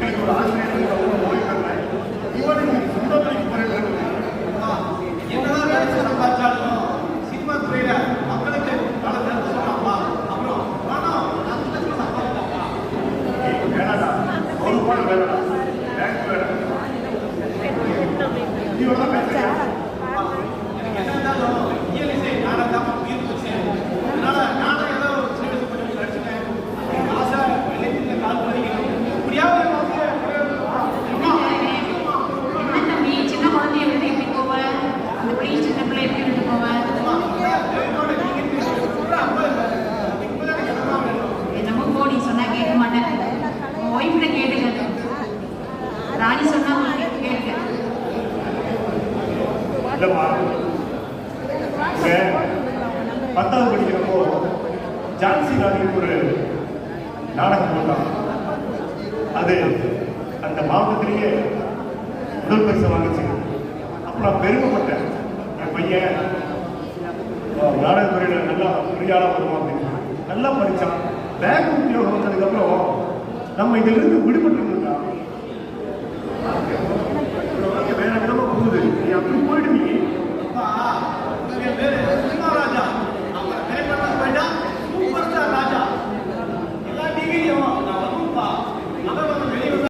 எனக்கு ஒரு ஆசிரியர் ஓய்வு பெறேன். இவனுக்கு சொந்த தொழில் போறேன். என்னதான் வேலை சம்பாதிச்சாலும் சினிமா துறையில மக்களுக்கு பல நேரத்தை சொல்லலாமா? அப்புறம் பணம் நல்ல சம்பாதிக்கலாமா? வேணாடா, ஒரு ரூபாய் வேணாடா, பேங்க் வேணாம். இவன் பேசுறேன். என்ன இருந்தாலும் இயலிசை நாடகம் தான் உயிர் போச்சு. அதனால நானும் ஏதோ ஒரு சேவை பண்ணி நடிச்சுட்டேன். ஆசை இளைஞர்கள் கால் பண்ணிக்கணும். இப்படியாவது சின்ன குழந்தைய விட்டு எப்படி போவேன்? அந்த பெரிய சின்ன பிள்ளை எப்படி விட்டு போவேன்? என்னமோ போடி சொன்னா கேட்க மாட்டேன். ஒய்ஃப்ட கேட்டுக்க. ராணி சொன்னா கேட்க. இல்லம்மா, 10வது படிக்கிறப்போ ஜான்சி ராணிக்கு ஒரு நாடகம் போட்டான். அது அந்த மாவட்டத்திலேயே முதல் பரிசு வாங்கிச்சு. அப்போ நான் பெருமைப்பட்டேன், என் பையன் நாடகத்துறையில் நல்லா பெரியாளாக வருவான் அப்படின்னு. நல்லா படித்தான். பேங்க் உத்தியோகம் வந்ததுக்கப்புறம் நம்ம இதிலிருந்து விடுபட்டுருந்தா வேற விதமாக போகுது. நீ அப்படி போயிடுவீங்க. அப்பா